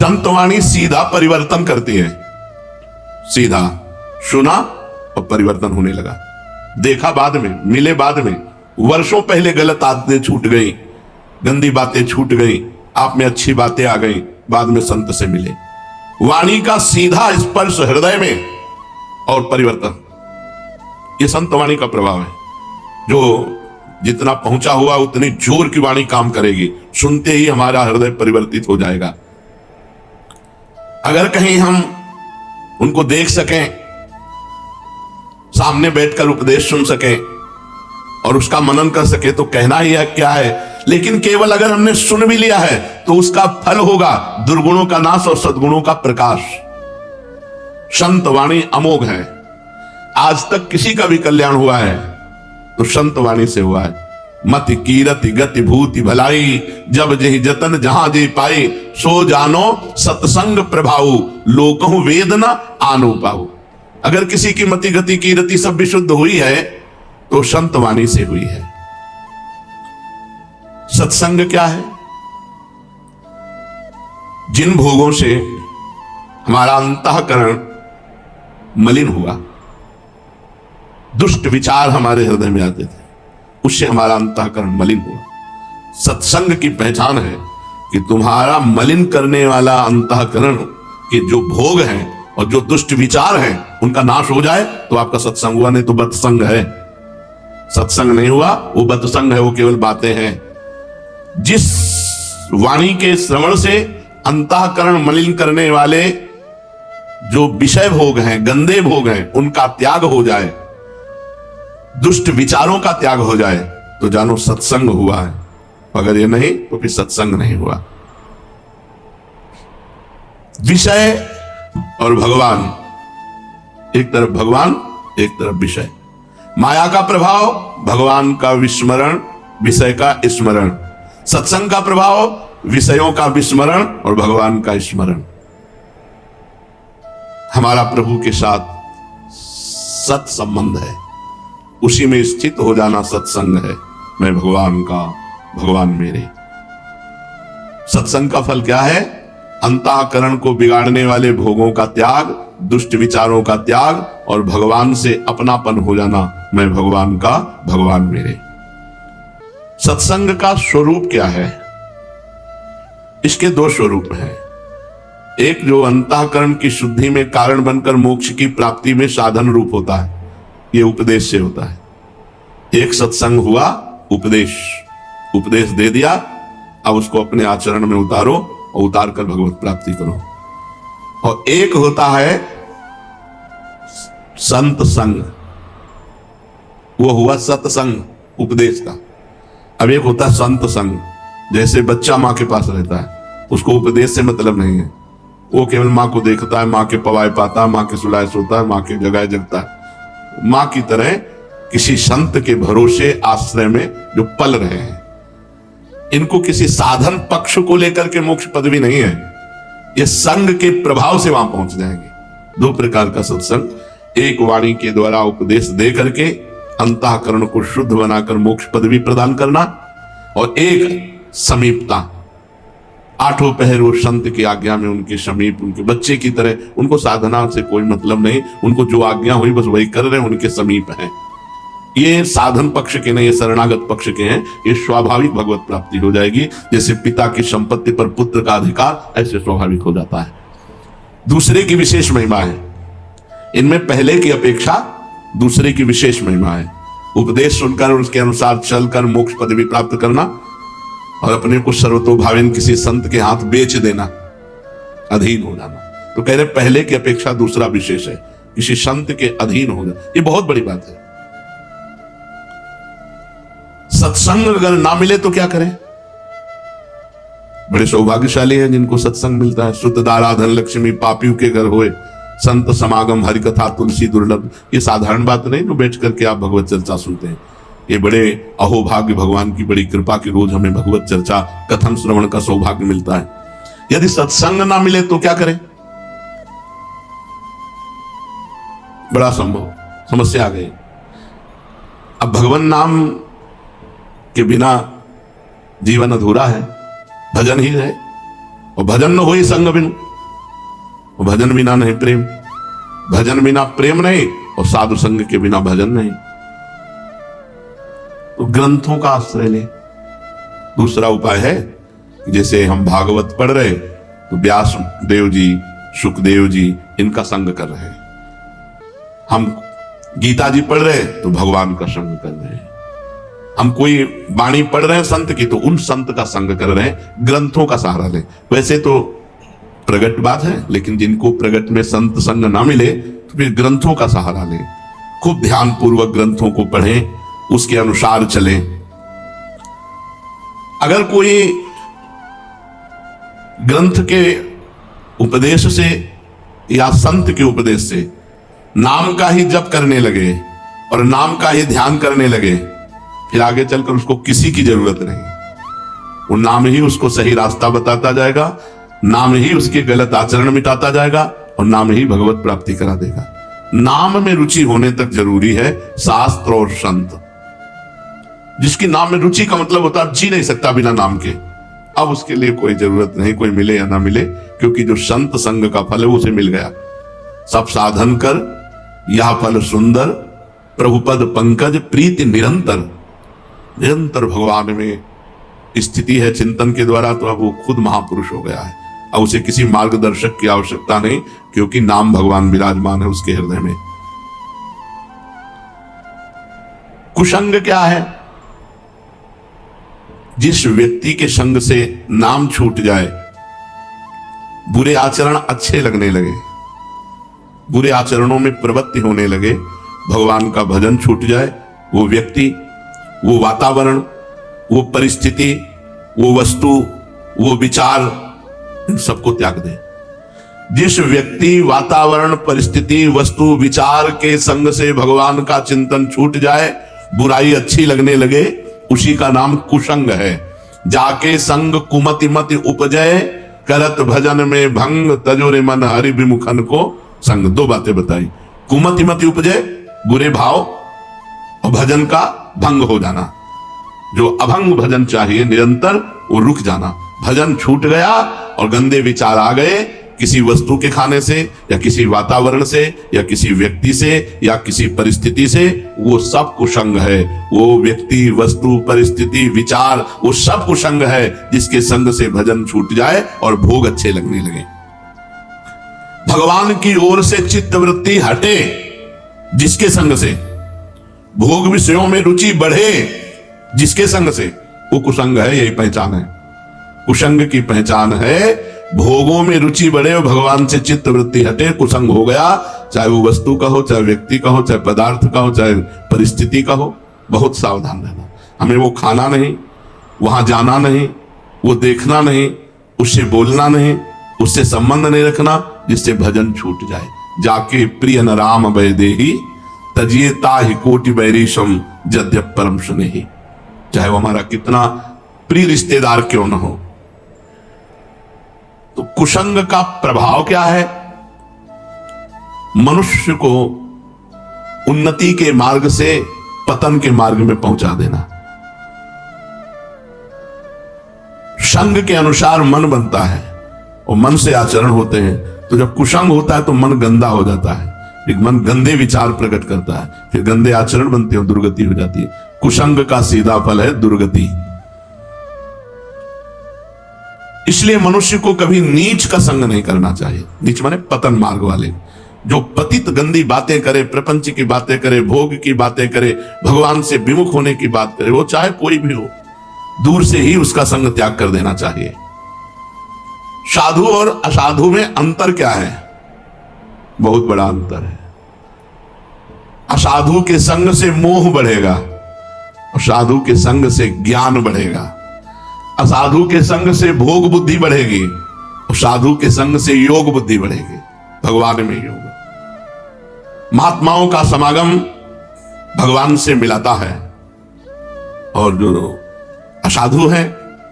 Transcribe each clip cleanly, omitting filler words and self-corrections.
संतवाणी सीधा परिवर्तन करती है। सीधा सुना और परिवर्तन होने लगा। देखा बाद में, मिले बाद में, वर्षों पहले गलत आदतें छूट गई, गंदी बातें छूट गई, आप में अच्छी बातें आ गई, बाद में संत से मिले। वाणी का सीधा स्पर्श हृदय में और परिवर्तन, ये संत वाणी का प्रभाव है। जो जितना पहुंचा हुआ उतनी जोर की वाणी काम करेगी, सुनते ही हमारा हृदय परिवर्तित हो जाएगा। अगर कहीं हम उनको देख सकें, सामने बैठकर उपदेश सुन सकें और उसका मनन कर सके तो कहना ही है क्या है। लेकिन केवल अगर हमने सुन भी लिया है तो उसका फल होगा दुर्गुणों का नाश और सद्गुणों का प्रकाश। संत वाणी अमोघ है। आज तक किसी का भी कल्याण हुआ है तो संत वाणी से हुआ है। मति कीरति गति भूति भलाई, जब जेहि जतन जहां जे पाई, सो जानो सत्संग प्रभाऊ, लोकहु वेद न आनो पाऊ। अगर किसी की मति गति कीरति सब विशुद्ध हुई है तो संत वाणी से हुई है। सत्संग क्या है? जिन भोगों से हमारा अंतःकरण मलिन हुआ, दुष्ट विचार हमारे हृदय में आते थे, उससे हमारा अंतःकरण मलिन हुआ। सत्संग की पहचान है कि तुम्हारा मलिन करने वाला अंतःकरण के जो भोग हैं और जो दुष्ट विचार हैं उनका नाश हो जाए तो आपका सत्संग हुआ, नहीं तो बदसंग है। सत्संग नहीं हुआ वो बदसंग है, वो केवल बातें हैं। जिस वाणी के श्रवण से अंतःकरण मलिन करने वाले जो विषय भोग हैं, गंदे भोग हैं, उनका त्याग हो जाए, दुष्ट विचारों का त्याग हो जाए तो जानो सत्संग हुआ है। अगर ये नहीं तो फिर सत्संग नहीं हुआ। विषय और भगवान, एक तरफ भगवान एक तरफ विषय। माया का प्रभाव, भगवान का विस्मरण, विषय का स्मरण। सत्संग का प्रभाव, विषयों का विस्मरण और भगवान का स्मरण। हमारा प्रभु के साथ सत संबंध है, उसी में स्थित हो जाना सत्संग है। मैं भगवान का, भगवान मेरे। सत्संग का फल क्या है? अंतःकरण को बिगाड़ने वाले भोगों का त्याग, दुष्ट विचारों का त्याग और भगवान से अपनापन हो जाना। मैं भगवान का, भगवान मेरे। सत्संग का स्वरूप क्या है? इसके दो स्वरूप हैं। एक जो अंतःकरण की शुद्धि में कारण बनकर मोक्ष की प्राप्ति में साधन रूप होता है, ये उपदेश से होता है। एक सत्संग हुआ, उपदेश दे दिया, अब उसको अपने आचरण में उतारो और उतार कर भगवत प्राप्ति करो। और एक होता है संत संग, वो हुआ सत्संग उपदेश का। अब एक होता है संत संग, जैसे बच्चा मां के पास रहता है, उसको उपदेश से मतलब नहीं है, वो केवल मां को देखता है, मां के पवाए पाता है, मां के सुलाए सोता है, मां के जगाए जगता है। मां की तरह किसी संत के भरोसे आश्रय में जो पल रहे हैं, इनको किसी साधन पक्ष को लेकर के मोक्ष पदवी नहीं है, ये संग के प्रभाव से वहां पहुंच जाएंगे। दो प्रकार का सत्संग, एक वाणी के द्वारा उपदेश दे करके अंतःकरण को शुद्ध बनाकर मोक्ष पदवी प्रदान करना, और एक समीपता, आठों पहर वो संत की आज्ञा में उनके समीप, उनके बच्चे की तरह, उनको साधना से कोई मतलब नहीं, उनको जो आज्ञा हुई बस वही कर रहे हैं, उनके समीप हैं। ये साधन पक्ष के नहीं, ये शरणागत पक्ष के हैं। ये स्वाभाविक भगवत प्राप्ति हो जाएगी। जैसे पिता की संपत्ति पर पुत्र का अधिकार, ऐसे स्वाभाविक हो जाता है। दूसरे की विशेष महिमा है इनमें, पहले की अपेक्षा दूसरे की विशेष महिमा है। उपदेश सुनकर उसके अनुसार चलकर मोक्ष पदवी प्राप्त करना और अपने को सर्वतोभावेन किसी संत के हाथ बेच देना, अधीन हो जाना। तो कह रहे पहले की अपेक्षा दूसरा विशेष है, किसी संत के अधीन हो जाना। ये बहुत बड़ी बात है। सत्संग अगर ना मिले तो क्या करें? बड़े सौभाग्यशाली हैं जिनको सत्संग मिलता है। शुद्ध दाराधन लक्ष्मी पापियों के घर होए, संत समागम हरि कथा तुलसी दुर्लभ। ये साधारण बात नहीं जो बैठ करके आप भगवत चर्चा सुनते हैं। ये बड़े अहोभाग्य, भगवान की बड़ी कृपा की रोज हमें भगवत चर्चा कथन श्रवण का सौभाग्य मिलता है। यदि सत्संग ना मिले तो क्या करें? बड़ा संभव समस्या आ गई। अब भगवान नाम के बिना जीवन अधूरा है, भजन ही है। और भजन न होई संग बिनु, और भजन बिना नहीं प्रेम, भजन बिना प्रेम नहीं, और साधु संग के बिना भजन नहीं। तो ग्रंथों का आश्रय ले। दूसरा उपाय है, जैसे हम भागवत पढ़ रहे तो व्यास देव जी, सुखदेव जी इनका संग कर रहे हैं, हम गीता जी पढ़ रहे तो भगवान का संग कर रहे हैं, हम कोई वाणी पढ़ रहे हैं संत की तो उन संत का संग कर रहे हैं, ग्रंथों का सहारा ले। वैसे तो प्रगट बात है, लेकिन जिनको प्रगट में संत संग ना मिले तो फिर ग्रंथों का सहारा ले, खूब ध्यान पूर्वक ग्रंथों को पढ़ें, उसके अनुसार चलें। अगर कोई ग्रंथ के उपदेश से या संत के उपदेश से नाम का ही जप करने लगे और नाम का ही ध्यान करने लगे, फिर आगे चलकर उसको किसी की जरूरत नहीं। वो नाम ही उसको सही रास्ता बताता जाएगा, नाम ही उसके गलत आचरण मिटाता जाएगा और नाम ही भगवत प्राप्ति करा देगा। नाम में रुचि होने तक जरूरी है शास्त्र और संत। जिसकी नाम में रुचि का मतलब होता है जी नहीं सकता बिना नाम के, अब उसके लिए कोई जरूरत नहीं, कोई मिले या ना मिले, क्योंकि जो संत संग का फल है उसे मिल गया। सब साधन कर यह फल सुंदर, प्रभुपद पंकज प्रीति निरंतर। निरंतर भगवान में स्थिति है चिंतन के द्वारा, तो अब वो खुद महापुरुष हो गया है। अब उसे किसी मार्गदर्शक की आवश्यकता नहीं, क्योंकि नाम भगवान विराजमान है उसके हृदय में। कुसंग क्या है? जिस व्यक्ति के संग से नाम छूट जाए, बुरे आचरण अच्छे लगने लगे, बुरे आचरणों में प्रवृत्ति होने लगे, भगवान का भजन छूट जाए, वो व्यक्ति, वो वातावरण, वो परिस्थिति, वो वस्तु, वो विचार, इन सबको त्याग दे। जिस व्यक्ति वातावरण, परिस्थिति, वस्तु, विचार के संग से भगवान का चिंतन छूट जाए, बुराई अच्छी लगने लगे, उसी का नाम कुसंग है। जाके संग कुमति मति उपजय, करत भजन में भंग, तजोरे मन हरि विमुखन को संग। दो बातें बताई, कुमति मति उपजय बुरे भाव, और भजन का भंग हो जाना। जो अभंग भजन चाहिए निरंतर, वो रुक जाना। भजन छूट गया और गंदे विचार आ गए, किसी वस्तु के खाने से या किसी वातावरण से या किसी व्यक्ति से या किसी परिस्थिति से, वो सब कुसंग है। वो व्यक्ति, वस्तु, परिस्थिति, विचार, वो सब कुसंग है जिसके संग से भजन छूट जाए और भोग अच्छे लगने लगे। भगवान की ओर से चित्त वृत्ति हटे जिसके संग से, भोग विषयों में रुचि बढ़े जिसके संग से, वो कुसंग है। यही पहचान है कुसंग की पहचान है। भोगों में रुचि बढ़े और भगवान से चित्त वृत्ति हटे, कुसंग हो गया। चाहे वो वस्तु का हो, चाहे व्यक्ति का हो, चाहे पदार्थ का हो, चाहे परिस्थिति का हो। बहुत सावधान रहना। हमें वो खाना नहीं, वहां जाना नहीं, वो देखना नहीं, उससे बोलना नहीं, उससे संबंध नहीं रखना जिससे भजन छूट जाए। जाके प्रिय न राम वैदेही, तजिए ताहि कोटि बैरीशम जद्यप परम सुनेहि। चाहे वो हमारा कितना प्रिय रिश्तेदार क्यों न हो। तो कुसंग का प्रभाव क्या है? मनुष्य को उन्नति के मार्ग से पतन के मार्ग में पहुंचा देना। संग के अनुसार मन बनता है और मन से आचरण होते हैं। तो जब कुसंग होता है तो मन गंदा हो जाता है, एक मन गंदे विचार प्रकट करता है, फिर गंदे आचरण बनते हैं, दुर्गति हो जाती है। कुसंग का सीधा फल है दुर्गति। इसलिए मनुष्य को कभी नीच का संग नहीं करना चाहिए। नीच माने पतन मार्ग वाले, जो पतित गंदी बातें करे, प्रपंच की बातें करे, भोग की बातें करे, भगवान से विमुख होने की बात करे, वो चाहे कोई भी हो, दूर से ही उसका संग त्याग कर देना चाहिए। साधु और असाधु में अंतर क्या है? बहुत बड़ा अंतर है। असाधु के संग से मोह बढ़ेगा और साधु के संग से ज्ञान बढ़ेगा। असाधु के संग से भोग बुद्धि बढ़ेगी और साधु के संग से योग बुद्धि बढ़ेगी। भगवान में योग। महात्माओं का समागम भगवान से मिलाता है और जो असाधु है,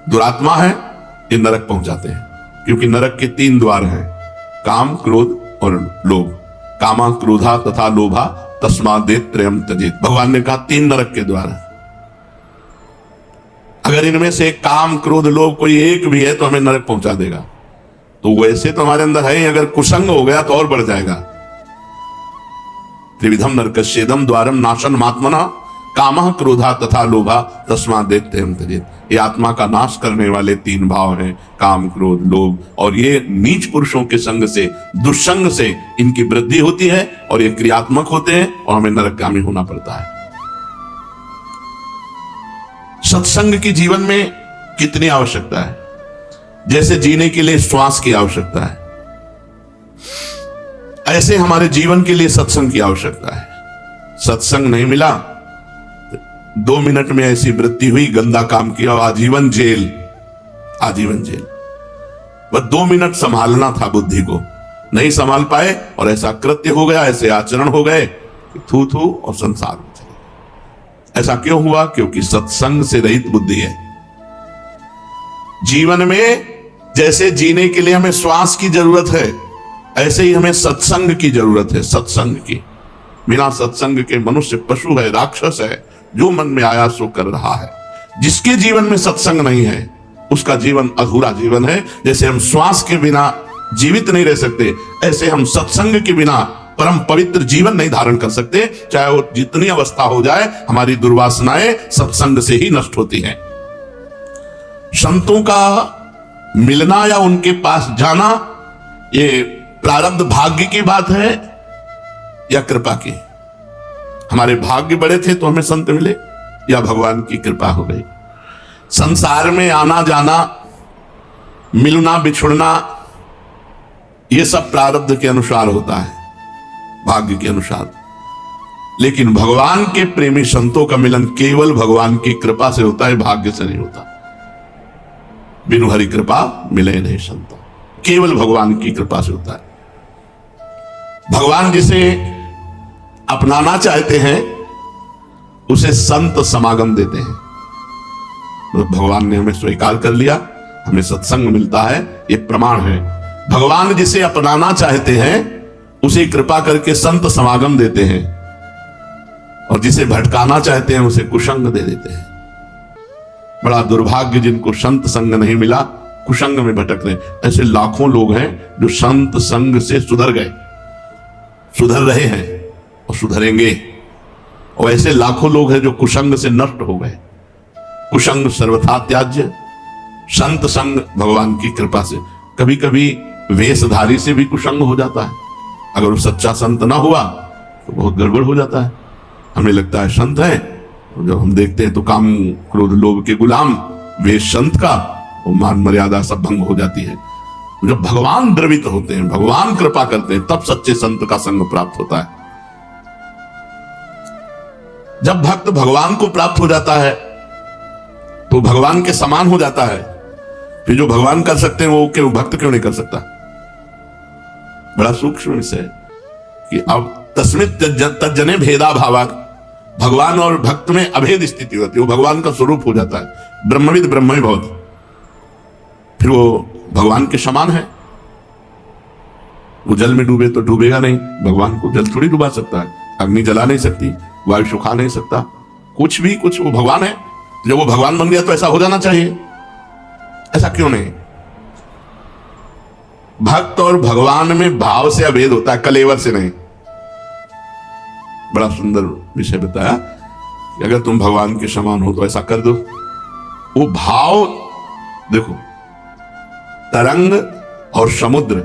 दुरात्मा है, ये नरक पहुंचाते हैं। क्योंकि नरक के 3 द्वार हैं, काम, क्रोध और लोभ। कामा, क्रोधा तथा लोभा तस्मादेत त्रयम त्यजेत। भगवान ने कहा 3 नरक के द्वार हैं। अगर इनमें से काम, क्रोध, लोभ कोई एक भी है तो हमें नरक पहुंचा देगा। तो वैसे तो हमारे अंदर है ही, अगर कुसंग हो गया तो और बढ़ जाएगा। त्रिविधम नरकस्येदम द्वारम नाशन मात्मना कामः क्रोधा तथा लोभा तस्मात् दैत्यं त्यजेत्। ये आत्मा का नाश करने वाले तीन भाव हैं, काम, क्रोध, लोभ। और ये नीच पुरुषों के संग से, दुष्संग से इनकी वृद्धि होती है और ये क्रियात्मक होते हैं और हमें नरकगामी होना पड़ता है। सत्संग की जीवन में कितनी आवश्यकता है? जैसे जीने के लिए श्वास की आवश्यकता है, ऐसे हमारे जीवन के लिए सत्संग की आवश्यकता है। सत्संग नहीं मिला, 2 मिनट में ऐसी वृत्ति हुई, गंदा काम किया, आजीवन जेल, आजीवन जेल। बस 2 मिनट संभालना था बुद्धि को, नहीं संभाल पाए और ऐसा कृत्य हो गया, ऐसे आचरण हो गए कि थू थू और संसार में चले गए। ऐसा क्यों हुआ? क्योंकि सत्संग से रहित बुद्धि है। जीवन में जैसे जीने के लिए हमें श्वास की जरूरत है, ऐसे ही हमें सत्संग की जरूरत है। सत्संग की बिना सत्संग के मनुष्य पशु है, राक्षस है, जो मन में आया सो कर रहा है। जिसके जीवन में सत्संग नहीं है उसका जीवन अधूरा जीवन है। जैसे हम श्वास के बिना जीवित नहीं रह सकते, ऐसे हम सत्संग के बिना परम पवित्र जीवन नहीं धारण कर सकते। चाहे वो जितनी अवस्था हो जाए, हमारी दुर्वासनाएं सत्संग से ही नष्ट होती हैं। संतों का मिलना या उनके पास जाना, ये प्रारब्ध भाग्य की बात है या कृपा की? हमारे भाग्य बड़े थे तो हमें संत मिले, या भगवान की कृपा हो गई? संसार में आना जाना, मिलना बिछुड़ना, यह सब प्रारब्ध के अनुसार होता है, भाग्य के अनुसार। लेकिन भगवान के प्रेमी संतों का मिलन केवल भगवान की कृपा से होता है, भाग्य से नहीं होता। बिनु हरि कृपा मिले नहीं संतों, केवल भगवान की कृपा से होता है। भगवान जिसे अपनाना चाहते हैं उसे संत समागम देते हैं। तो भगवान ने हमें स्वीकार कर लिया, हमें सत्संग मिलता है, ये प्रमाण है। भगवान जिसे अपनाना चाहते हैं उसे कृपा करके संत समागम देते हैं, और जिसे भटकाना चाहते हैं उसे कुसंग दे देते हैं। बड़ा दुर्भाग्य जिनको संत संग नहीं मिला, कुसंग में भटक रहे। ऐसे लाखों लोग हैं जो संत संग से सुधर गए, सुधर रहे हैं और सुधरेंगे। और ऐसे लाखों लोग हैं जो कुसंग से नष्ट हो गए। कुसंग सर्वथा त्याज्य, संत संग भगवान की कृपा से। कभी कभी वेशधारी से भी कुसंग हो जाता है, अगर वो सच्चा संत ना हुआ तो बहुत गड़बड़ हो जाता है। हमें लगता है संत है, तो जब हम देखते हैं तो काम, क्रोध, लोभ के गुलाम वेश संत का, वो मान मर्यादा सब भंग हो जाती है। जब भगवान द्रवित होते हैं, भगवान कृपा करते हैं, तब सच्चे संत का संग प्राप्त होता है। जब भक्त भगवान को प्राप्त हो जाता है तो भगवान के समान हो जाता है। फिर जो भगवान कर सकते हैं वो क्यों भक्त क्यों नहीं कर सकता? बड़ा सूक्ष्म विषय कि अब तस्मित् तज्जने भेदा भावात्, भगवान और भक्त में अभेद स्थिति होती है। वो भगवान का स्वरूप हो जाता है। ब्रह्मविद ब्रह्म भवति, फिर वो भगवान के समान है। वो जल में डूबे तो डूबेगा नहीं, भगवान को जल थोड़ी डुबा सकता है, अग्नि जला नहीं सकती, वायु सुखा नहीं सकता, कुछ भी कुछ, वो भगवान है। जब वो भगवान बन गया तो ऐसा हो जाना चाहिए, ऐसा क्यों नहीं? भक्त और भगवान में भाव से अभेद होता है, कलेवर से नहीं। बड़ा सुंदर विषय बताया कि अगर तुम भगवान के समान हो तो ऐसा कर दो। वो भाव देखो, तरंग और समुद्र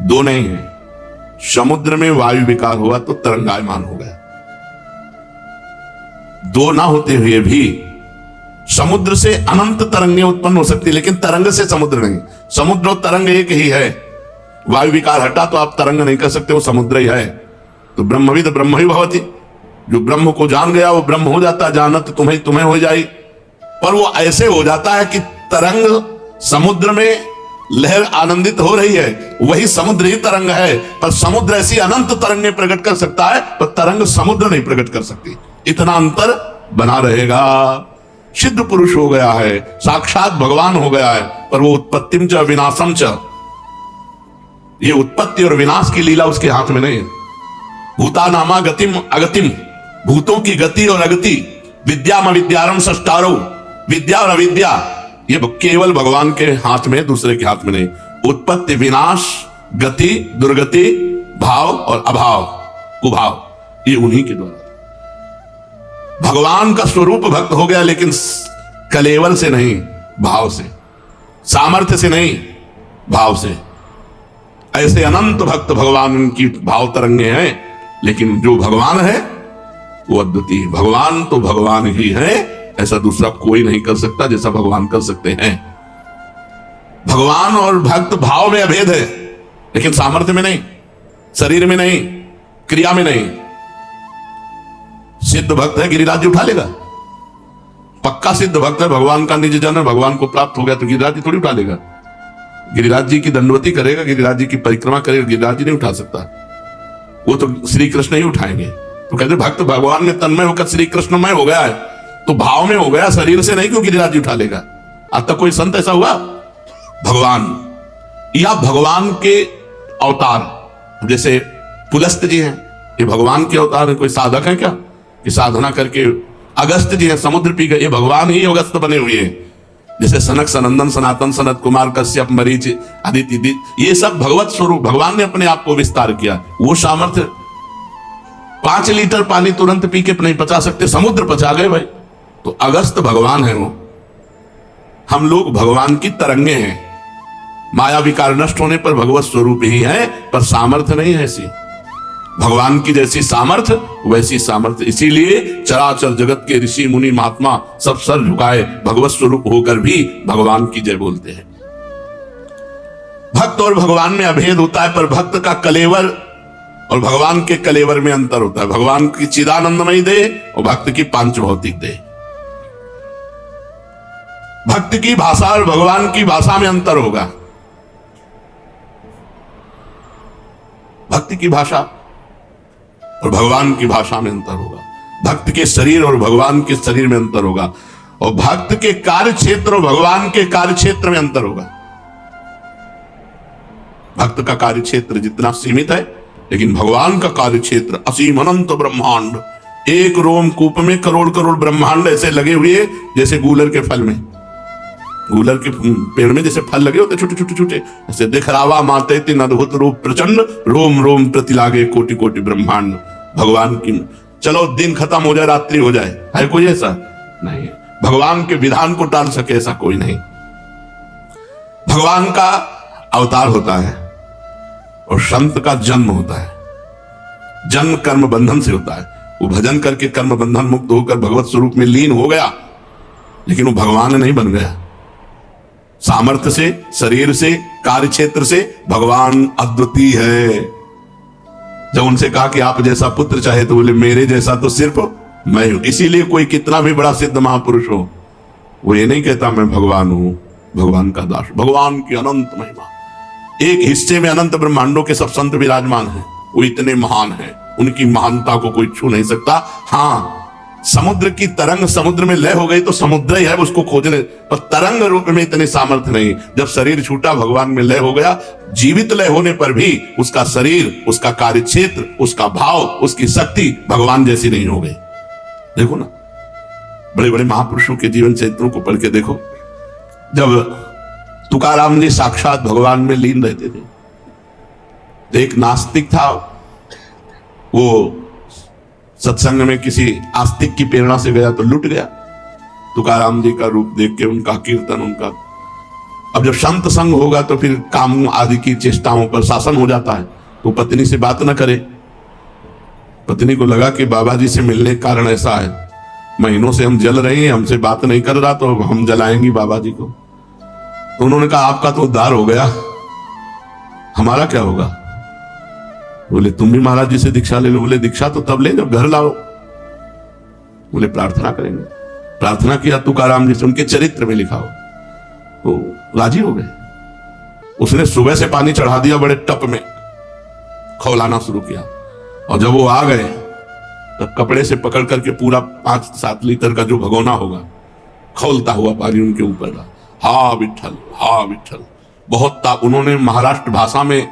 दो नहीं है। समुद्र में वायु विकार हुआ तो तरंगायमान हो गया। दो ना होते हुए भी समुद्र से अनंत तरंगें उत्पन्न हो सकती, लेकिन तरंग से समुद्र नहीं। समुद्र और तरंग एक ही है। वायु विकार हटा तो आप तरंग नहीं कर सकते, वो समुद्र ही है। तो ब्रह्मविद ब्रह्म ही भवति, जो ब्रह्म को जान गया वो ब्रह्म हो जाता, जानत तुम्हें तुम्हें हो जाए। पर वो ऐसे हो जाता है कि तरंग समुद्र में लहर आनंदित हो रही है, वही समुद्र ही तरंग है। पर समुद्र ऐसी अनंत तरंगें प्रकट कर सकता है, पर तरंग समुद्र नहीं प्रकट कर सकती। इतना अंतर बना रहेगा। सिद्ध पुरुष हो गया है, साक्षात भगवान हो गया है, पर वो उत्पत्तिम च विनाशम च, ये उत्पत्ति और विनाश की लीला उसके हाथ में नहीं है। भूतानामा गतिम अगतिम, भूतों की गति और अगति, विद्याम विद्यारम सष्टारो, विद्या और अविद्या, ये केवल भगवान के हाथ में, दूसरे के हाथ में नहीं। उत्पत्ति, विनाश, गति, दुर्गति, भाव और अभाव, कुभाव, ये उन्हीं के द्वारा। भगवान का स्वरूप भक्त हो गया, लेकिन कलेवर से नहीं, भाव से, सामर्थ्य से नहीं, भाव से। ऐसे अनंत भक्त भगवान की भाव तरंगे हैं, लेकिन जो भगवान है वो अद्वितीय। भगवान तो भगवान ही है, ऐसा दूसरा कोई नहीं कर सकता जैसा भगवान कर सकते हैं। भगवान और भक्त भाव में अभेद है, लेकिन सामर्थ्य में नहीं, शरीर में नहीं, क्रिया में नहीं। सिद्ध भक्त है, गिरिराज उठा लेगा। पक्का सिद्ध भक्त है, भगवान का निज जन है, भगवान को प्राप्त हो गया तो गिरिराज जी थोड़ी उठा लेगा। गिरिराज जी की दंडवती करेगा, गिरिराज जी की परिक्रमा करेगा, गिरिराज जी नहीं उठा सकता, वो तो श्री कृष्ण ही उठाएंगे। तो कहते भक्त भगवान में तन्मय होकर श्री कृष्णमय हो गया है, तो भाव में हो गया, शरीर से नहीं, क्यों गिरिराज जी उठा लेगा। आज तक कोई संत ऐसा हुआ? भगवान या भगवान के अवतार, जैसे पुलस्त जी हैं, ये भगवान के अवतार है। कोई साधक है क्या कि साधना करके? अगस्त जी हैं, समुद्र पी गए, ये भगवान ही अगस्त बने हुए हैं। जैसे सनक, सनंदन, सनातन, सनत कुमार, कश्यप, मरीच, आदित्य, ये सब भगवत स्वरूप, भगवान ने अपने आप को विस्तार किया। वो सामर्थ्य 5 लीटर पानी तुरंत पी के नहीं पचा सकते, समुद्र पचा गए भाई। तो अगस्त भगवान है वो। हम लोग भगवान की तरंगे हैं। माया विकार नष्ट होने पर भगवत स्वरूप ही है, पर सामर्थ्य नहीं है ऐसी। भगवान की जैसी सामर्थ्य वैसी सामर्थ्य, इसीलिए चराचर जगत के ऋषि मुनि महात्मा सब सर झुकाए भगवत स्वरूप होकर भी भगवान की जय बोलते हैं। भक्त और भगवान में अभेद होता है, पर भक्त का कलेवर और भगवान के कलेवर में अंतर होता है। भगवान की चिदानंदमयी देह और भक्त की पांच भौतिक देह। भक्त की भाषा और भगवान की भाषा में अंतर होगा। भक्ति की भाषा और भगवान की भाषा में अंतर होगा। भक्त के शरीर और भगवान के शरीर में अंतर होगा, और भक्त के कार्य क्षेत्र और भगवान के कार्य क्षेत्र में अंतर होगा। भक्त का कार्य क्षेत्र जितना सीमित है, लेकिन भगवान का कार्य क्षेत्र असीम अनंत ब्रह्मांड। एक रोम कूप में करोड़ करोड़ ब्रह्मांड ऐसे लगे हुए, जैसे गूलर के फल में, गूलर के पेड़ में जैसे फल लगे होते छोटे छोटे छोटे, ऐसे दिखरावा माते तीन अद्भुत रूप प्रचंड, रोम रोम प्रति लागे कोटि कोटि ब्रह्मांड। भगवान की, चलो दिन खत्म हो जाए, रात्रि हो जाए, है कोई ऐसा नहीं। भगवान के विधान को टाल सके ऐसा कोई नहीं। भगवान का अवतार होता है और संत का जन्म होता है। जन्म कर्म बंधन से होता है। वो भजन करके कर्म बंधन मुक्त होकर भगवत स्वरूप में लीन हो गया, लेकिन वो भगवान नहीं बन गया। सामर्थ्य से, शरीर से, कार्य क्षेत्र से भगवान अद्वितीय है। जब उनसे कहा कि आप जैसा पुत्र चाहे, तो बोले मेरे जैसा तो सिर्फ मैं हूं। इसीलिए कोई कितना भी बड़ा सिद्ध महापुरुष हो, वो ये नहीं कहता मैं भगवान हूं, भगवान का दास। भगवान की अनंत महिमा, एक हिस्से में अनंत ब्रह्मांडों के सब संत विराजमान हैं। वो इतने महान हैं, उनकी महानता को कोई छू नहीं सकता। हाँ, समुद्र की तरंग समुद्र में लय हो गई तो समुद्र ही है, उसको खोजने, पर तरंग रूप में इतने सामर्थ्य नहीं। जब शरीर छूटा, भगवान में लय हो गया। जीवित लय होने पर भी उसका शरीर, उसका कार्य क्षेत्र, उसका भाव, उसकी शक्ति भगवान जैसी नहीं हो गई। देखो ना, बड़े बड़े महापुरुषों के जीवन चरित्रों को पढ़ के देखो। जब तुकाराम जी साक्षात भगवान में लीन रहते थे, एक नास्तिक था, वो सत्संग में किसी आस्तिक की प्रेरणा से गया तो लुट गया। तुकाराम जी का रूप देख के, उनका कीर्तन, उनका। अब जब संत संग होगा तो फिर काम आदि की चेष्टाओं पर शासन हो जाता है, तो पत्नी से बात न करे। पत्नी को लगा कि बाबा जी से मिलने का कारण ऐसा है, महीनों से हम जल रहे हैं, हमसे बात नहीं कर रहा, तो हम जलाएंगी बाबा जी को। तो उन्होंने कहा आपका तो उद्धार हो गया, हमारा क्या होगा? बोले तुम भी महाराज जी से दीक्षा ले लो। बोले दीक्षा तो तब ले जब घर लाओ। बोले प्रार्थना करेंगे। प्रार्थना किया तुकाराम जी से, उनके चरित्र में लिखा हो, तो राजी हो गए। उसने सुबह से पानी चढ़ा दिया बड़े टप में, खौलाना शुरू किया, और जब वो आ गए तब कपड़े से पकड़ करके पूरा 5-7 लीटर का जो भगोना होगा, खौलता हुआ पानी उनके ऊपर था। हा विठल, हा विठल। बहुत ताप, उन्होंने महाराष्ट्र भाषा में,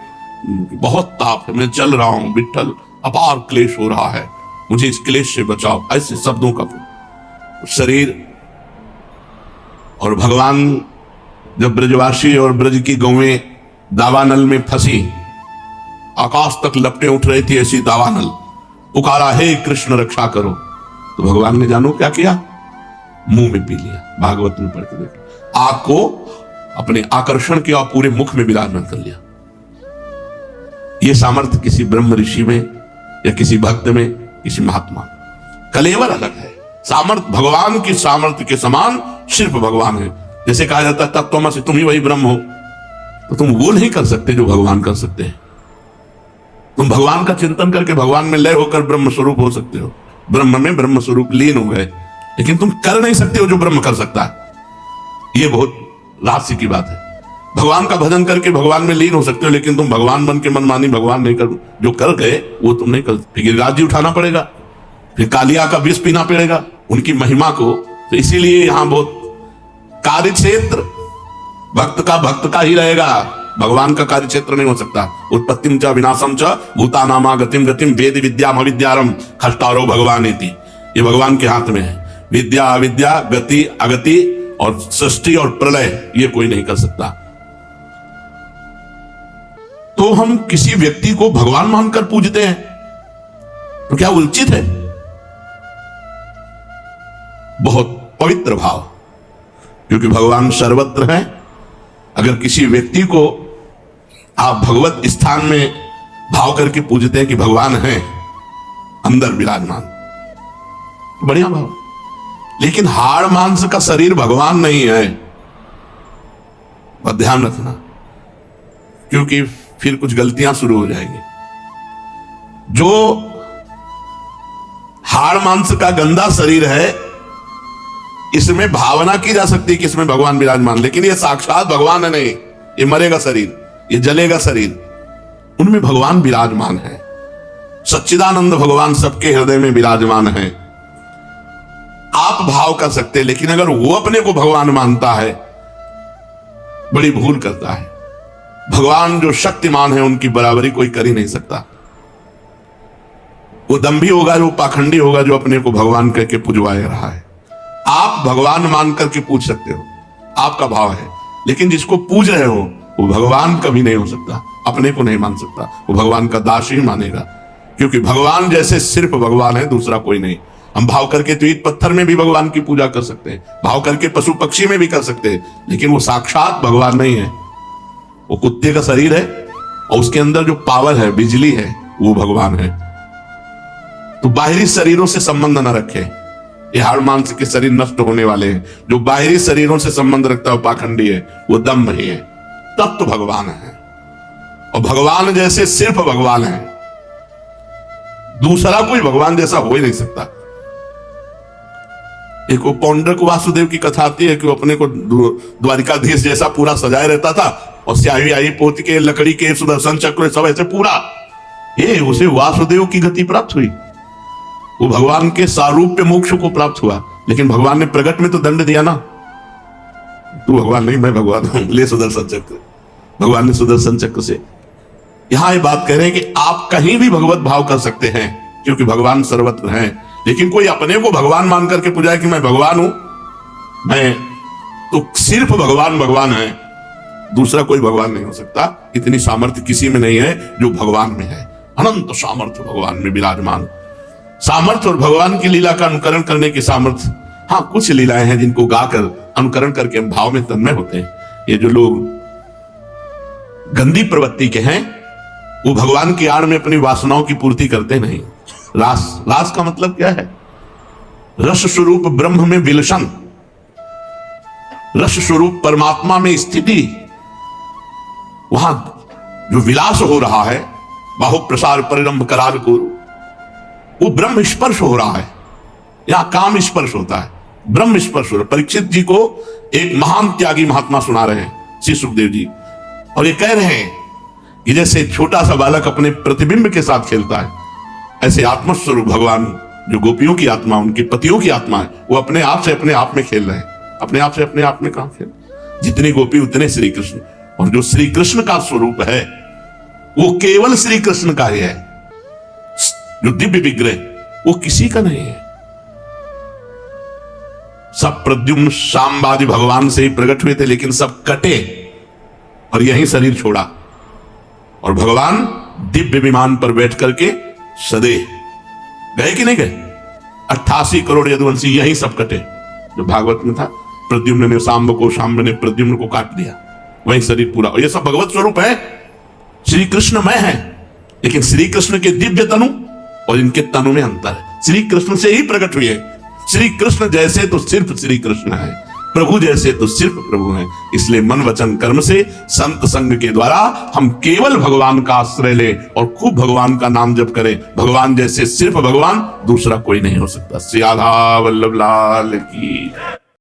बहुत ताप है, मैं जल रहा हूं विठल, अपार क्लेश हो रहा है, मुझे इस क्लेश से बचाओ, ऐसे शब्दों का शरीर और भगवान जब ब्रजवासी और ब्रज की गौएं दावानल में फंसी, आकाश तक लपटें उठ रही थी ऐसी दावानल, पुकारा हे कृष्ण रक्षा करो, तो भगवान ने जानो क्या किया, मुंह में पी लिया। भागवत में पढ़ के देख, आग को अपने आकर्षण के और पूरे मुख में विराजमान कर लिया। यह सामर्थ्य किसी ब्रह्म ऋषि में या किसी भक्त में, किसी महात्मा, कलेवर अलग है। सामर्थ्य भगवान की सामर्थ्य के समान सिर्फ भगवान है। जैसे कहा जाता है तत्त्वमसि, तुम ही वही ब्रह्म हो, तो तुम वो नहीं कर सकते जो भगवान कर सकते हैं। तुम भगवान का चिंतन करके भगवान में लय होकर ब्रह्म स्वरूप हो सकते हो, ब्रह्म में ब्रह्म स्वरूप लीन हो गए, लेकिन तुम कर नहीं सकते हो जो ब्रह्म कर सकता है। यह बहुत रहस्य की बात है। भगवान का भजन करके भगवान में लीन हो सकते हो, लेकिन तुम भगवान बन के मनमानी भगवान नहीं कर, जो कर गए वो तुम नहीं कर। फिर गिरिराज जी उठाना पड़ेगा, फिर कालिया का विष पीना पड़ेगा उनकी महिमा को। तो इसीलिए यहां बहुत कार्य क्षेत्र भक्त का ही रहेगा, भगवान का कार्य क्षेत्र नहीं हो सकता। उत्पत्तिम च विनाशम च भूतानामा गतिम गतिम वेद विद्याम अविद्यारम खष्टारो भगवान इति। ये भगवान के हाथ में है। विद्या अविद्या, गति अगति और सृष्टि और प्रलय ये कोई नहीं कर सकता। तो हम किसी व्यक्ति को भगवान मानकर पूजते हैं तो क्या उचित है? बहुत पवित्र भाव, क्योंकि भगवान सर्वत्र है। अगर किसी व्यक्ति को आप भगवत स्थान में भाव करके पूजते हैं कि भगवान है अंदर विराजमान, बढ़िया भाव। लेकिन हाड़ मांस का शरीर भगवान नहीं है, और ध्यान रखना, क्योंकि फिर कुछ गलतियां शुरू हो जाएंगी। जो हाड़ मांस का गंदा शरीर है, इसमें भावना की जा सकती है कि इसमें भगवान विराजमान, लेकिन ये साक्षात भगवान है नहीं। ये मरेगा शरीर, ये जलेगा शरीर, उनमें भगवान विराजमान है। सच्चिदानंद भगवान सबके हृदय में विराजमान है। आप भाव कर सकते हैं, लेकिन अगर वो अपने को भगवान मानता है, बड़ी भूल करता है। भगवान जो शक्तिमान है उनकी बराबरी कोई कर ही नहीं सकता। वो दंभी होगा, वो पाखंडी होगा जो अपने को भगवान कह के पुजवाए रहा है। आप भगवान मान करके पूछ सकते हो, आपका भाव है, लेकिन जिसको पूज रहे हो वो भगवान कभी नहीं हो सकता, अपने को नहीं मान सकता। वो भगवान का दास ही मानेगा, क्योंकि भगवान जैसे सिर्फ भगवान है, दूसरा कोई नहीं। हम भाव करके तो ईंट पत्थर में भी भगवान की पूजा कर सकते हैं, भाव करके पशु पक्षी में भी कर सकते हैं, लेकिन वो साक्षात भगवान नहीं है। वो कुत्ते का शरीर है और उसके अंदर जो पावर है, बिजली है, वो भगवान है। तो बाहरी शरीरों से संबंध न रखे। ये हाड़ मांस के शरीर नष्ट होने वाले हैं। जो बाहरी शरीरों से संबंध रखता है पाखंडी है, वो दम्भ ही है। तब तो भगवान है, और भगवान जैसे सिर्फ भगवान है, दूसरा कोई भगवान जैसा हो ही नहीं सकता। एक वो पौंड्रक वासुदेव की कथा आती है कि वो अपने को द्वारिकाधीश जैसा पूरा सजाए रहता था, और स्याही आई पोत के, लकड़ी के, सुदर्शन चक्र सब ऐसे पूरा, ये उसे वासुदेव की गति प्राप्त हुई। वो भगवान के सारूप्य मोक्ष को प्राप्त हुआ, लेकिन भगवान ने प्रगट में तो दंड दिया ना, तू भगवान नहीं मैं भगवान हूं, ले सुदर्शन चक्र। भगवान ने सुदर्शन चक्र से यहां ये बात कह रहे हैं कि आप कहीं भी भगवत भाव कर सकते हैं, क्योंकि भगवान सर्वत्र हैं। लेकिन कोई अपने को भगवान मान करके पूजाए कि मैं भगवान हूं, मैं तो सिर्फ भगवान भगवान है, दूसरा कोई भगवान नहीं हो सकता। इतनी सामर्थ्य किसी में नहीं है जो भगवान में है। अनंत सामर्थ्य भगवान में विराजमान। सामर्थ्य और भगवान की लीला का अनुकरण करने की सामर्थ्य, हाँ कुछ लीलाएं हैं जिनको गाकर अनुकरण करके हम भाव में तन्मय होते हैं। ये जो लोग गंदी प्रवृत्ति के हैं, वो भगवान की आड़ में अपनी वासनाओं की पूर्ति करते नहीं। रास का मतलब क्या है? रस स्वरूप ब्रह्म में विलसन, रस स्वरूप परमात्मा में स्थिति। वहां जो विलास हो रहा है, बाहु प्रसार परिरंभ कराल को, वो ब्रह्म स्पर्श हो रहा है। यहां काम स्पर्श होता है, ब्रह्म स्पर्श हो रहा है। परीक्षित जी को एक महान त्यागी महात्मा सुना रहे हैं श्री सुखदेव जी, और ये कह रहे हैं कि जैसे छोटा सा बालक अपने प्रतिबिंब के साथ खेलता है, ऐसे आत्मस्वरूप भगवान जो गोपियों की आत्मा, उनके पतियों की आत्मा है, वो अपने आप से अपने आप में खेल रहे हैं। अपने आप से अपने आप में कहां खेल? जितनी गोपी उतने श्री कृष्ण, और जो श्री कृष्ण का स्वरूप है वो केवल श्री कृष्ण का ही है। जो दिव्य विग्रह वो किसी का नहीं है। सब प्रद्युम्न शाम्बादि भगवान से ही प्रकट हुए थे, लेकिन सब कटे और यही शरीर छोड़ा। और भगवान दिव्य विमान पर बैठ करके सदे गए कि नहीं गए? 88 करोड़ यदुवंशी यही सब कटे। जो भागवत में था, प्रद्युम्न ने सांब को, सांब ने प्रद्युम्न को काट दिया, वही शरीर पूरा। और ये सब भगवत स्वरूप है, श्री कृष्णमय है। लेकिन श्री कृष्ण के दिव्य तनु और इनके तनु में अंतर है। श्री कृष्ण से ही प्रकट हुए हैं। श्री कृष्ण जैसे तो सिर्फ श्री कृष्ण है, प्रभु जैसे तो सिर्फ प्रभु हैं। इसलिए मन वचन कर्म से संत संग के द्वारा हम केवल भगवान का आश्रय ले और खूब भगवान का नाम जप करें। भगवान जैसे सिर्फ भगवान, दूसरा कोई नहीं हो सकता। श्री राधा वल्लभ लाल की।